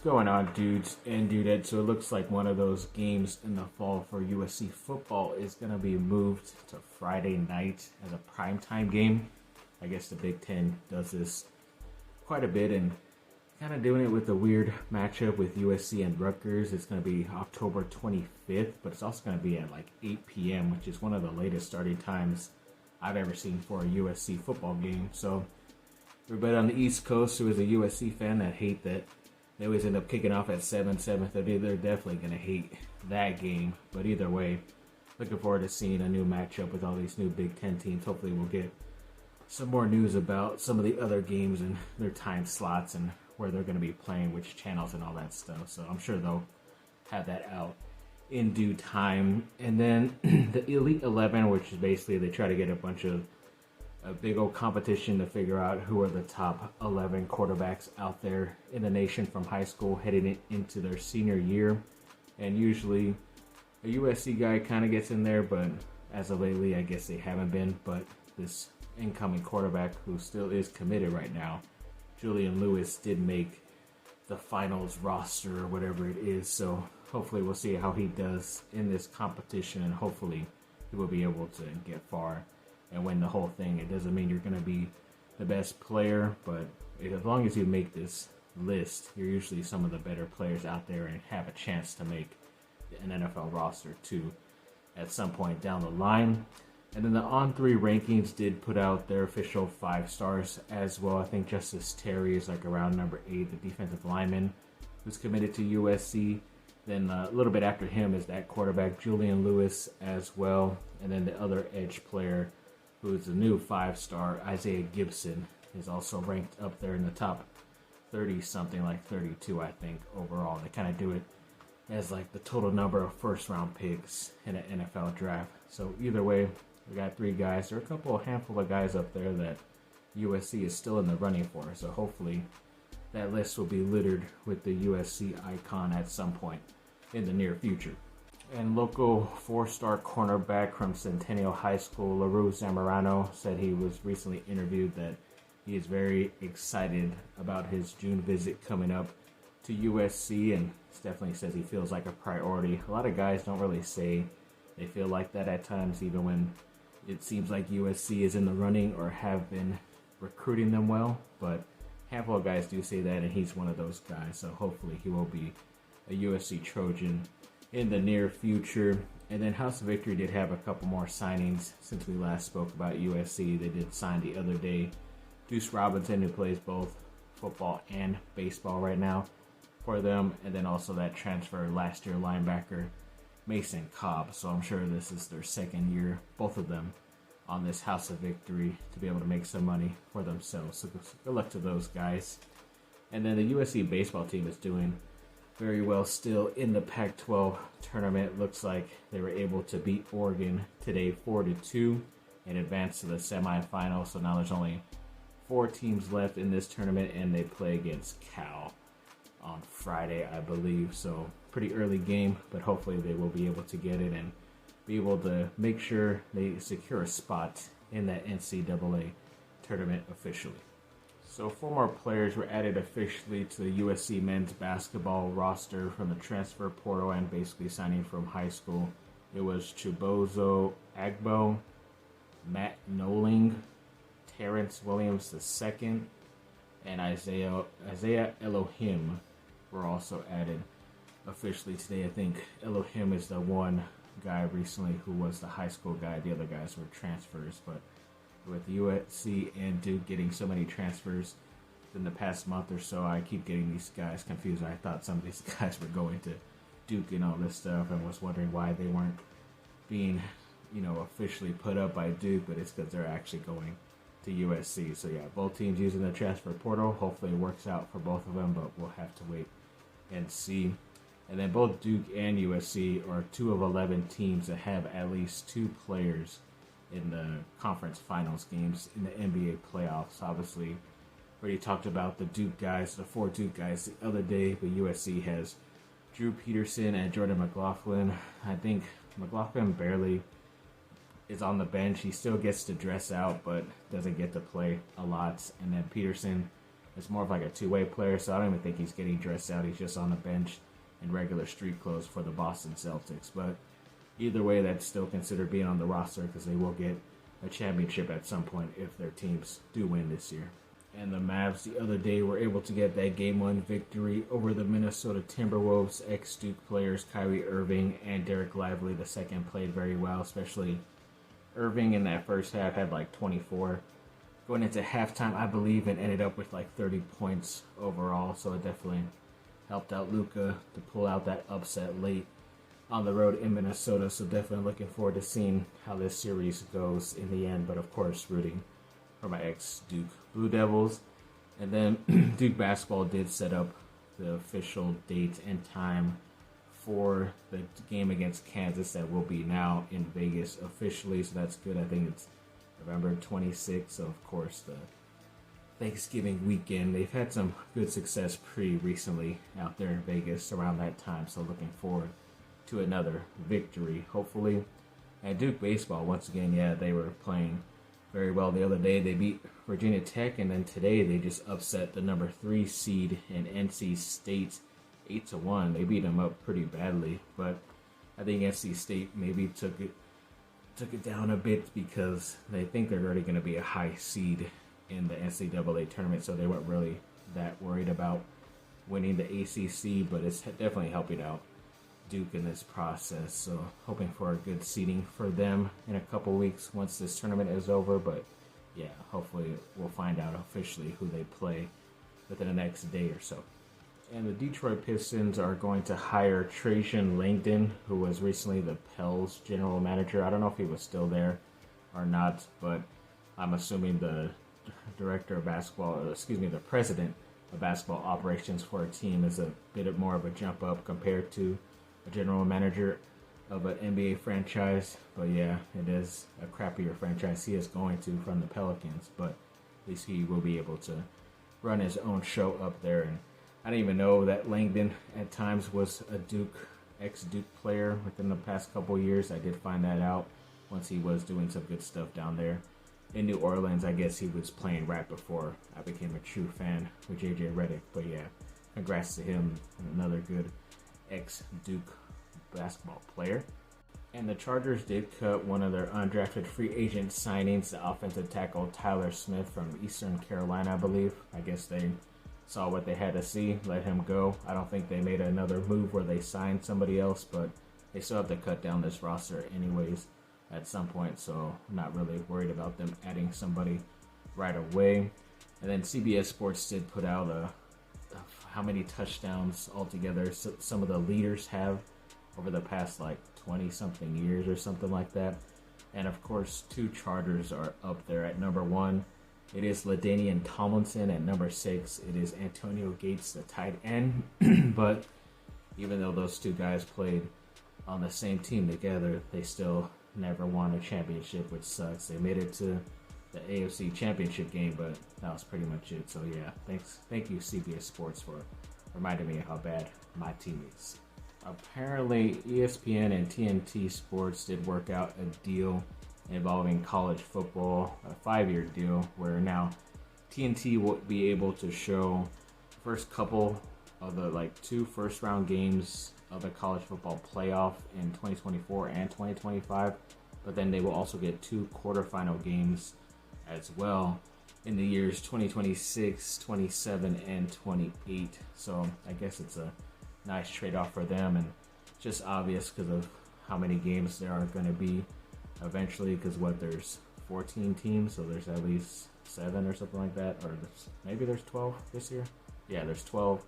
going on, dudes and dudettes? So it looks like one of those games in the fall for USC football is going to be moved to Friday night as a primetime game. I guess the Big Ten does this quite a bit and kind of doing it with a weird matchup with USC and Rutgers. It's going to be October 25th, but it's also going to be at like 8 p.m., which is one of the latest starting times I've ever seen for a USC football game. So everybody on the East Coast who is a USC fan that hate that they always end up kicking off at 7:30. They're definitely going to hate that game. But either way, looking forward to seeing a new matchup with all these new Big Ten teams. Hopefully we'll get some more news about some of the other games and their time slots and where they're going to be playing, which channels and all that stuff. So I'm sure they'll have that out in due time. And then the Elite 11, which is basically they try to get a bunch of a big old competition to figure out who are the top 11 quarterbacks out there in the nation from high school heading into their senior year. And usually a USC guy kind of gets in there, but as of lately, I guess they haven't been. But this incoming quarterback who still is committed right now, Julian Lewis, did make the finals roster or whatever it is. So hopefully we'll see how he does in this competition, and hopefully he will be able to get far and win the whole thing. It doesn't mean you're going to be the best player, but as long as you make this list, you're usually some of the better players out there and have a chance to make an NFL roster too at some point down the line. And then the On3 rankings did put out their official 5 stars as well. I think Justice Terry is like around number 8, the defensive lineman who's committed to USC. Then a little bit after him is that quarterback Julian Lewis as well. And then the other edge player, who is the new 5-star, Isaiah Gibson, is also ranked up there in the top 30 something, like 32 I think overall. They kind of do it as like the total number of first round picks in an NFL draft. So either way, we got 3 guys. There are a handful of guys up there that USC is still in the running for. So hopefully that list will be littered with the USC icon at some point in the near future. And local 4-star cornerback from Centennial High School, LaRue Zamorano, said he was recently interviewed that he is very excited about his June visit coming up to USC, and definitely says he feels like a priority. A lot of guys don't really say they feel like that at times, even when it seems like USC is in the running or have been recruiting them well. But a handful of guys do say that, and he's one of those guys. So hopefully he will be a USC Trojan in the near future. And then House of Victory did have a couple more signings since we last spoke about USC. They did sign the other day Deuce Robinson, who plays both football and baseball right now for them, and then also that transfer last year linebacker Mason Cobb. So I'm sure this is their second year, both of them, on this House of Victory to be able to make some money for themselves. So good luck to those guys. And then the USC baseball team is doing very well still in the Pac-12 tournament. Looks like they were able to beat Oregon today 4-2 and advance to the semifinals. So now there's only 4 teams left in this tournament, and they play against Cal on Friday, I believe. So pretty early game, but hopefully they will be able to get it and be able to make sure they secure a spot in that NCAA tournament officially. So 4 more players were added officially to the USC men's basketball roster from the transfer portal and basically signing from high school. It was Chibozo Agbo, Matt Noling, Terrence Williams II, and Isaiah Elohim were also added officially today. I think Elohim is the one guy recently who was the high school guy. The other guys were transfers, but with USC and Duke getting so many transfers in the past month or so, I keep getting these guys confused. I thought some of these guys were going to Duke and all this stuff, and was wondering why they weren't being, officially put up by Duke, but it's because they're actually going to USC. So yeah, both teams using the transfer portal. Hopefully it works out for both of them, but we'll have to wait and see. And then both Duke and USC are 2 of 11 teams that have at least 2 players in the conference finals games in the NBA playoffs. Obviously, already talked about the Duke guys, the 4 Duke guys the other day, but USC has Drew Peterson and Jordan McLaughlin. I think McLaughlin barely is on the bench. He still gets to dress out, but doesn't get to play a lot. And then Peterson is more of like a two-way player, so I don't even think he's getting dressed out. He's just on the bench in regular street clothes for the Boston Celtics. But either way, that's still considered being on the roster because they will get a championship at some point if their teams do win this year. And the Mavs the other day were able to get that Game 1 victory over the Minnesota Timberwolves. Ex-Duke players Kyrie Irving and Derek Lively II played very well, especially Irving in that first half had like 24. Going into halftime, I believe, and ended up with like 30 points overall, so it definitely helped out Luka to pull out that upset late on the road in Minnesota. So definitely looking forward to seeing how this series goes in the end, but of course rooting for my ex-Duke Blue Devils. And then Duke basketball did set up the official date and time for the game against Kansas that will be now in Vegas officially, so that's good. I think it's November 26th, so of course the Thanksgiving weekend. They've had some good success pretty recently out there in Vegas around that time, so looking forward to another victory, hopefully. And Duke baseball, once again, yeah, they were playing very well the other day. They beat Virginia Tech, and then today they just upset the number 3 seed in NC State 8-1. They beat them up pretty badly, but I think NC State maybe took it down a bit because they think they're already going to be a high seed in the NCAA tournament, so they weren't really that worried about winning the ACC, but it's definitely helping out Duke in this process, so hoping for a good seeding for them in a couple weeks once this tournament is over. But yeah, hopefully we'll find out officially who they play within the next day or so. And the Detroit Pistons are going to hire Trajan Langdon, who was recently the Pels general manager. I don't know if he was still there or not, but I'm assuming the the president of basketball operations for a team is a bit more of a jump up compared to a general manager of an NBA franchise. But yeah, it is a crappier franchise he is going to from the Pelicans, but at least he will be able to run his own show up there. And I didn't even know that Langdon at times was a ex-Duke player within the past couple years. I did find that out once he was doing some good stuff down there in New Orleans. I guess he was playing right before I became a true fan with JJ Redick. But yeah, congrats to him, another good ex-Duke basketball player. And the Chargers did cut one of their undrafted free agent signings, the offensive tackle Tyler Smith from Eastern Carolina, I believe. I guess they saw what they had to see, let him go. I don't think they made another move where they signed somebody else, but they still have to cut down this roster anyways at some point, so I'm not really worried about them adding somebody right away. And then CBS Sports did put out how many touchdowns altogether some of the leaders have over the past like 20-something years or something like that. And of course, 2 Chargers are up there. At number 1, it is LaDainian Tomlinson. At number 6, it is Antonio Gates, the tight end. But even though those 2 guys played on the same team together, they still never won a championship, which sucks. They made it to the AFC championship game, but that was pretty much it. So yeah, thank you CBS Sports for reminding me of how bad my team is. Apparently, ESPN and TNT Sports did work out a deal involving college football, a 5-year deal, where now TNT will be able to show the first couple of the 2 first-round games of the college football playoff in 2024 and 2025, but then they will also get 2 quarterfinal games as well in the years 2026, 27, and 28. So I guess it's a nice trade-off for them, and just obvious because of how many games there are going to be eventually, because there's 14 teams, so there's at least 7 or something like that, or maybe there's 12 this year. Yeah, there's 12.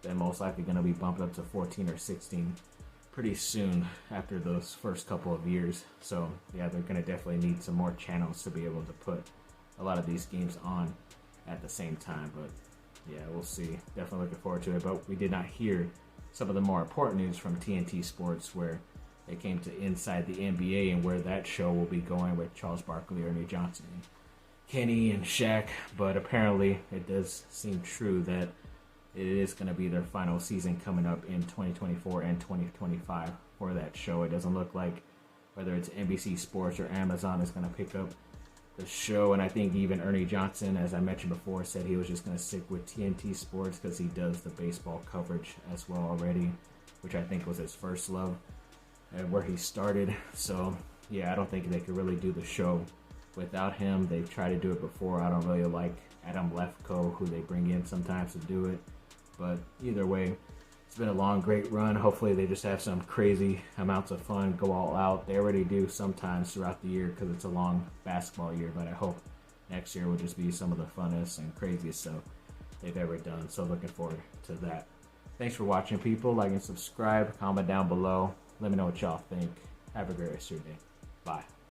Then most likely going to be bumped up to 14 or 16 pretty soon after those first couple of years. So yeah, they're going to definitely need some more channels to be able to put a lot of these games on at the same time. But yeah, we'll see. Definitely looking forward to it. But we did not hear some of the more important news from TNT Sports, where they came to Inside the NBA and where that show will be going with Charles Barkley, Ernie Johnson, Kenny, and Shaq. But apparently it does seem true that it is going to be their final season coming up in 2024 and 2025 for that show. It doesn't look like whether it's NBC Sports or Amazon is going to pick up the show. And I think even Ernie Johnson, as I mentioned before, said he was just going to stick with TNT Sports because he does the baseball coverage as well already, which I think was his first love and where he started. So yeah, I don't think they could really do the show without him. They've tried to do it before. I don't really like Adam Lefkoe, who they bring in sometimes to do it. But either way, it's been a long, great run. Hopefully they just have some crazy amounts of fun, go all out. They already do sometimes throughout the year because it's a long basketball year. But I hope next year will just be some of the funnest and craziest stuff they've ever done. So looking forward to that. Thanks for watching, people. Like and subscribe. Comment down below. Let me know what y'all think. Have a great rest of your day. Bye.